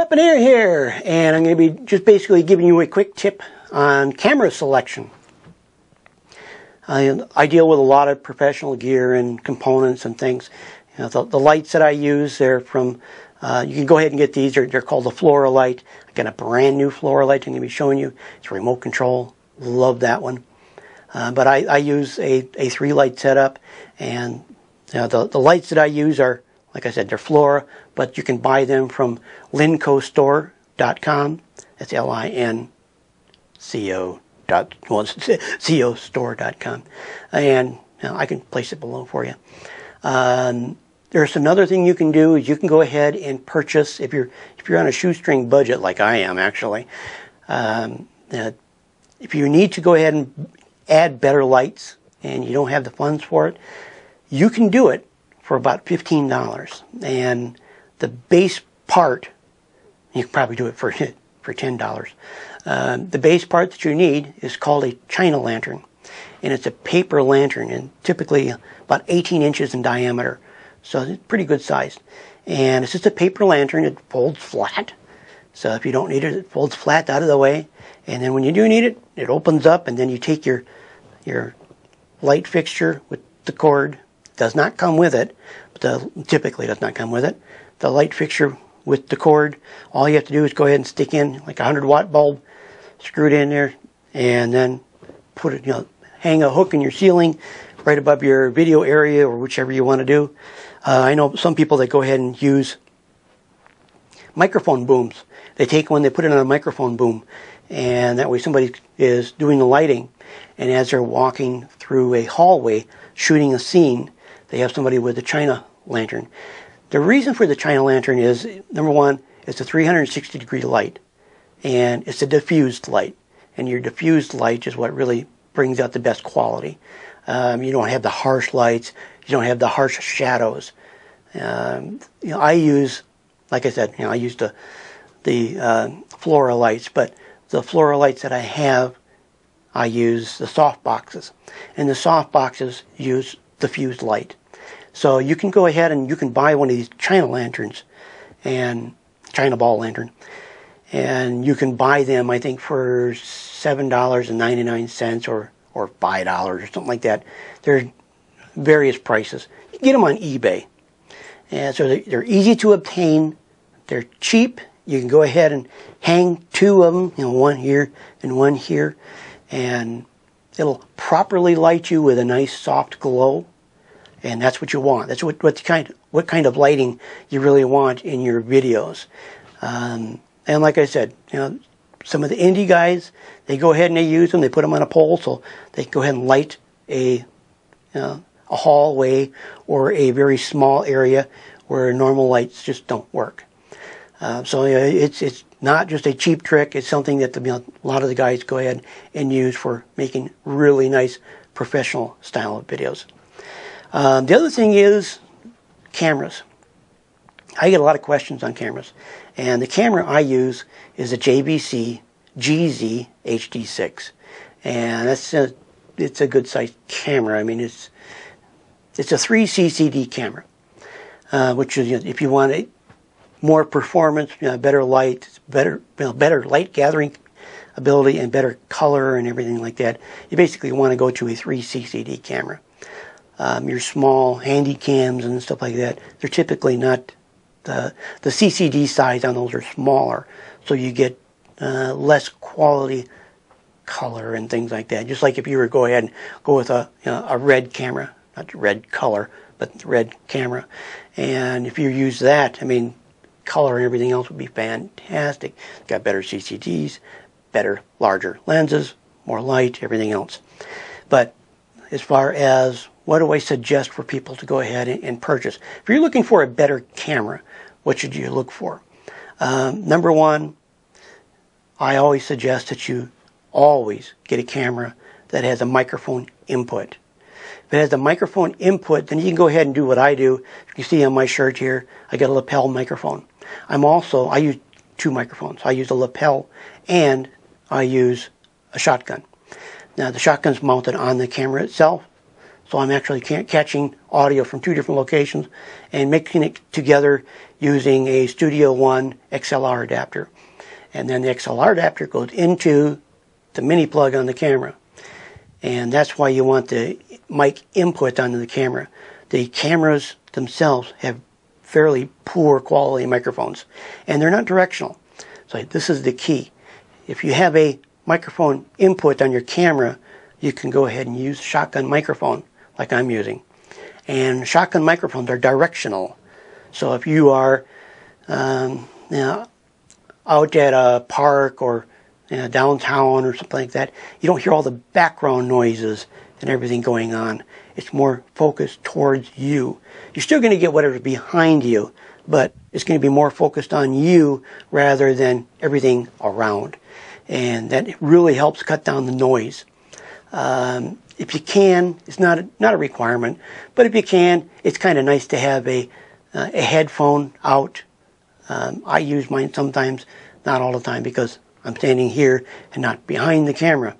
Weaponeer here, and I'm going to be just basically giving you a quick tip on camera selection. I deal with a lot of professional gear and components and things. You know, the lights that I use, they're from, you can go ahead and get these. They're called the Light. I got a brand new Light I'm going to be showing you. It's remote control. Love that one. But I use a 3-light setup, and you know, the lights that I use are, like I said, they're Flora, but you can buy them from lincostore.com. That's LINCO.com. And you know, I can place it below for you. There's another thing you can do is you can go ahead and purchase, if you're on a shoestring budget like I am actually, if you need to go ahead and add better lights and you don't have the funds for it, you can do it for about $15. And the base part, you can probably do it for $10. The base part that you need is called a China lantern. And it's a paper lantern, and typically about 18 inches in diameter. So it's pretty good size. And it's just a paper lantern. It folds flat. So if you don't need it, it folds flat out of the way. And then when you do need it, it opens up, and then you take your light fixture with the cord. It does not come with it, but typically does not come with it. The light fixture with the cord, all you have to do is go ahead and stick in like a 100-watt bulb, screw it in there, and then put it, hang a hook in your ceiling right above your video area or whichever you want to do. I know some people that go ahead and use microphone booms. They take one, they put it on a microphone boom, and that way somebody is doing the lighting, and as they're walking through a hallway shooting a scene, they have somebody with a China lantern. The reason for the China lantern is, number one, it's a 360-degree light, and it's a diffused light, and your diffused light is what really brings out the best quality. You don't have the harsh lights, you don't have the harsh shadows. I use, like I said, I use the Flora lights, but the Flora lights that I have, I use the soft boxes, and the soft boxes use diffused light. So you can go ahead and you can buy one of these China lanterns, and China ball lantern, and you can buy them, I think, for $7.99 or $5 or something like that. There's various prices. You can get them on eBay, and so they're easy to obtain. They're cheap. You can go ahead and hang 2 of them, one here and one here, and it'll properly light you with a nice soft glow. And that's what you want. That's what kind of lighting you really want in your videos. And like I said, some of the indie guys, they go ahead and they use them. They put them on a pole so they can go ahead and light a hallway or a very small area where normal lights just don't work. So it's not just a cheap trick. It's something that a lot of the guys go ahead and use for making really nice professional style of videos. The other thing is cameras. I get a lot of questions on cameras, and the camera I use is a JVC GZ HD6, and it's a good sized camera. I mean, it's a 3 CCD camera, which is, if you want more performance, better light, better light gathering ability, and better color and everything like that, you basically want to go to a 3 CCD camera. Your small handy cams and stuff like that, they're typically not, the CCD size on those are smaller, so you get less quality color and things like that. Just like if you were to go ahead and go with a red camera, not red color, but red camera, and if you use that, I mean, color and everything else would be fantastic. It's got better CCDs, better, larger lenses, more light, everything else. But as far as what do I suggest for people to go ahead and purchase? If you're looking for a better camera, what should you look for? Number one, I always suggest that you always get a camera that has a microphone input. If it has a microphone input, then you can go ahead and do what I do. You can see on my shirt here, I got a lapel microphone. I use 2 microphones. I use a lapel and I use a shotgun. Now the shotgun's mounted on the camera itself, So I'm actually catching audio from 2 different locations and mixing it together using a Studio One XLR adapter. And then the XLR adapter goes into the mini plug on the camera. And that's why you want the mic input onto the camera. The cameras themselves have fairly poor quality microphones, and they're not directional. So this is the key. If you have a microphone input on your camera, you can go ahead and use shotgun microphone like I'm using. And shotgun microphones are directional. So if you are out at a park or downtown or something like that, you don't hear all the background noises and everything going on. It's more focused towards you. You're still going to get whatever's behind you, but it's going to be more focused on you rather than everything around. And that really helps cut down the noise. If you can, it's not a requirement, but if you can, it's kind of nice to have a headphone out. I use mine sometimes, not all the time, because I'm standing here and not behind the camera.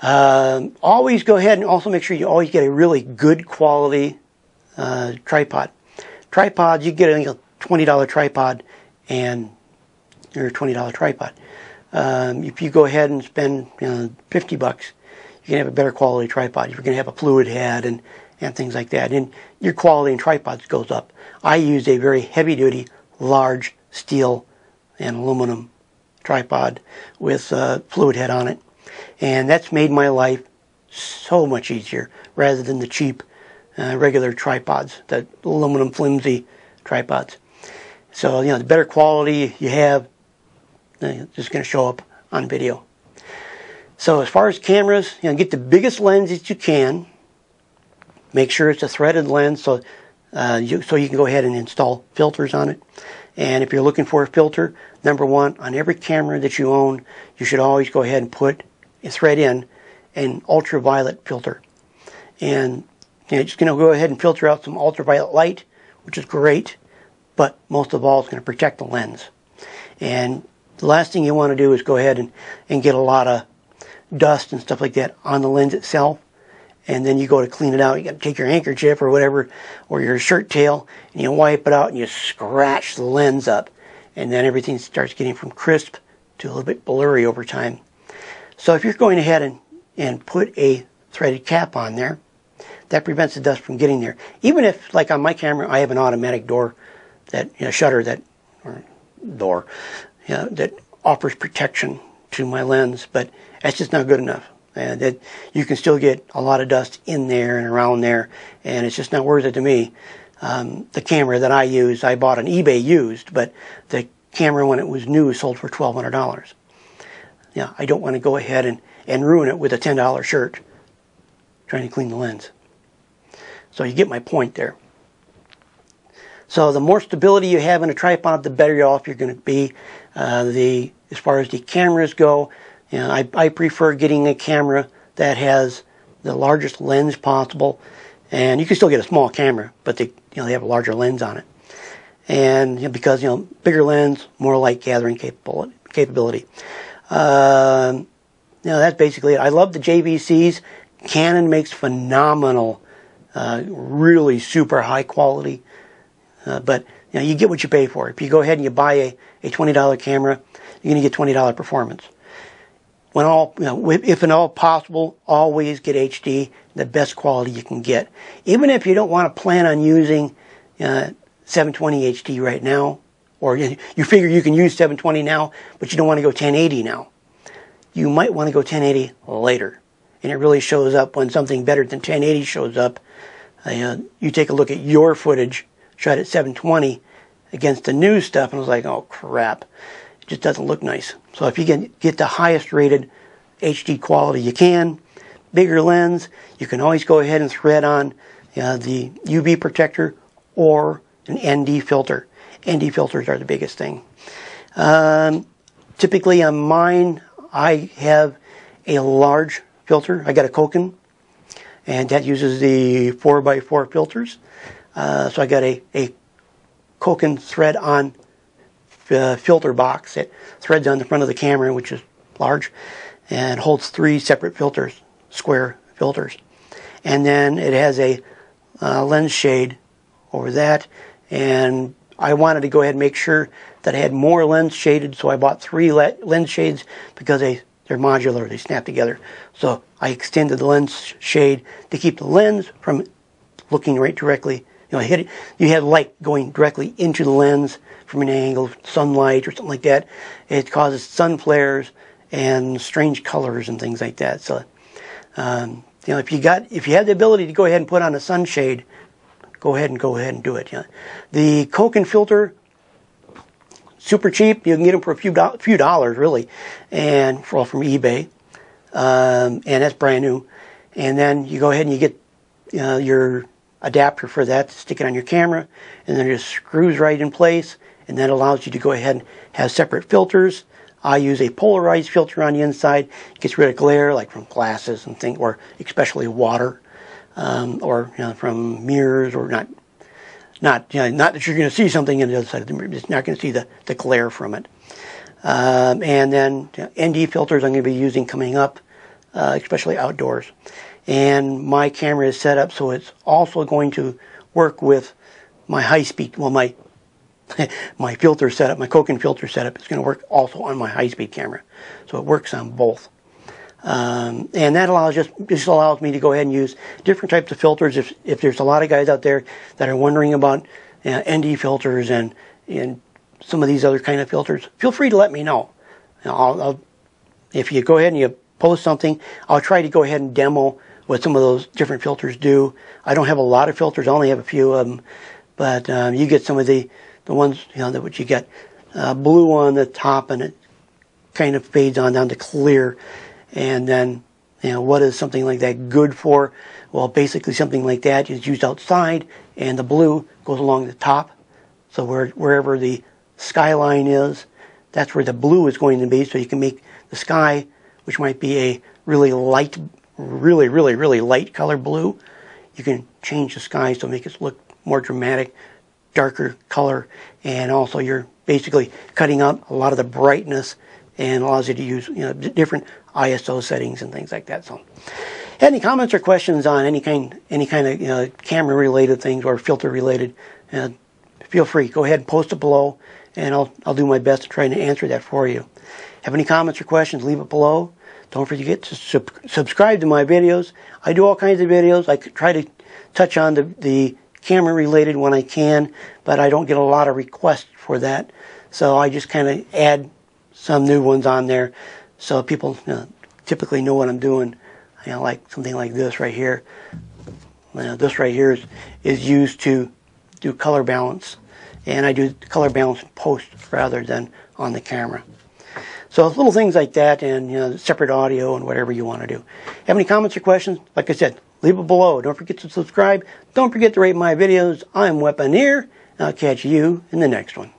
Always go ahead and also make sure you always get a really good quality tripod. Tripods, you get a $20 tripod or a $20 tripod. If you go ahead and spend $50, you can have a better quality tripod. You're going to have a fluid head and things like that. And your quality in tripods goes up. I use a very heavy-duty, large steel and aluminum tripod with a fluid head on it. And that's made my life so much easier rather than the cheap regular tripods, the aluminum flimsy tripods. So, the better quality you have, it's just going to show up on video. So as far as cameras, get the biggest lens that you can. Make sure it's a threaded lens so you can go ahead and install filters on it. And if you're looking for a filter, number one, on every camera that you own, you should always go ahead and put a thread in an ultraviolet filter. And it's going to go ahead and filter out some ultraviolet light, which is great, but most of all, it's going to protect the lens. And the last thing you want to do is go ahead and get a lot of dust and stuff like that on the lens itself. And then you go to clean it out. You got to take your handkerchief or whatever, or your shirt tail, and you wipe it out and you scratch the lens up. And then everything starts getting from crisp to a little bit blurry over time. So if you're going ahead and put a threaded cap on there, that prevents the dust from getting there. Even if, like on my camera, I have an automatic door, shutter that offers protection to my lens, but that's just not good enough. That you can still get a lot of dust in there and around there, and it's just not worth it to me. The camera that I use, I bought on eBay used, but the camera when it was new sold for $1,200. I don't want to go ahead and ruin it with a $10 shirt trying to clean the lens. So you get my point there. So the more stability you have in a tripod, the better off you're going to be. As far as the cameras go, I prefer getting a camera that has the largest lens possible. And you can still get a small camera, but they have a larger lens on it. And because bigger lens, more light gathering capability. That's basically it. I love the JVCs. Canon makes phenomenal, really super high quality. But you get what you pay for. If you go ahead and you buy a $20 camera, you're going to get $20 performance. If at all possible, always get HD, the best quality you can get. Even if you don't want to plan on using 720 HD right now, or you figure you can use 720 now, but you don't want to go 1080 now. You might want to go 1080 later. And it really shows up when something better than 1080 shows up. You take a look at your footage, shot at 720 against the new stuff, and I was like, oh crap, it just doesn't look nice. So if you can get the highest rated HD quality you can, bigger lens, you can always go ahead and thread on the UV protector or an ND filter. ND filters are the biggest thing. Typically on mine, I have a large filter. I got a Cokin, and that uses the 4x4 filters. So I got a Cokin thread on filter box. It threads on the front of the camera, which is large, and holds 3 separate filters, square filters. and then it has a lens shade over that, and I wanted to go ahead and make sure that I had more lens shaded, so I bought 3 lens shades because they're modular, they snap together. So I extended the lens shade to keep the lens from looking right directly. You know, you have light going directly into the lens from an angle, sunlight or something like that. It causes sun flares and strange colors and things like that. So, you know, if you have the ability to go ahead and put on a sunshade, go ahead and do it. Yeah. The Cokin filter, super cheap. You can get them for a few dollars, really, and from eBay, and that's brand new. And then you go ahead and you get your adapter for that to stick it on your camera, and then it just screws right in place, and that allows you to go ahead and have separate filters. I use a polarized filter on the inside. It gets rid of glare, like from glasses and things, or especially water, or from mirrors, or not that you're going to see something on the other side of the mirror. You're just not going to see the glare from it. And then ND filters I'm going to be using coming up, especially outdoors. And my camera is set up so it's also going to work with my high-speed, well, my filter setup, my Cokin filter setup is going to work also on my high-speed camera. So it works on both. And that just allows me to go ahead and use different types of filters. If there's a lot of guys out there that are wondering about ND filters and some of these other kind of filters, feel free to let me know. If you go ahead and you post something, I'll try to go ahead and demo what some of those different filters do. I don't have a lot of filters, I only have a few of them, but you get some of the ones, that you get blue on the top, and it kind of fades on down to clear. And then, what is something like that good for? Well, basically something like that is used outside, and the blue goes along the top. So wherever the skyline is, that's where the blue is going to be. So you can make the sky, which might be a really light, really light color blue. You can change the sky so make it look more dramatic, darker color, and also you're basically cutting out a lot of the brightness, and allows you to use different ISO settings and things like that. So, any comments or questions on any kind of camera related things or filter related, feel free. Go ahead and post it below, and I'll do my best to try and answer that for you. Have any comments or questions? Leave it below. Don't forget to subscribe to my videos. I do all kinds of videos. I try to touch on the camera related when I can, but I don't get a lot of requests for that. So I just kind of add some new ones on there, so people typically know what I'm doing. Like something like this right here. This right here is used to do color balance, and I do color balance in post rather than on the camera. So little things like that, and separate audio and whatever you want to do. Have any comments or questions? Like I said, leave it below. Don't forget to subscribe. Don't forget to rate my videos. I'm Weaponeer. I'll catch you in the next one.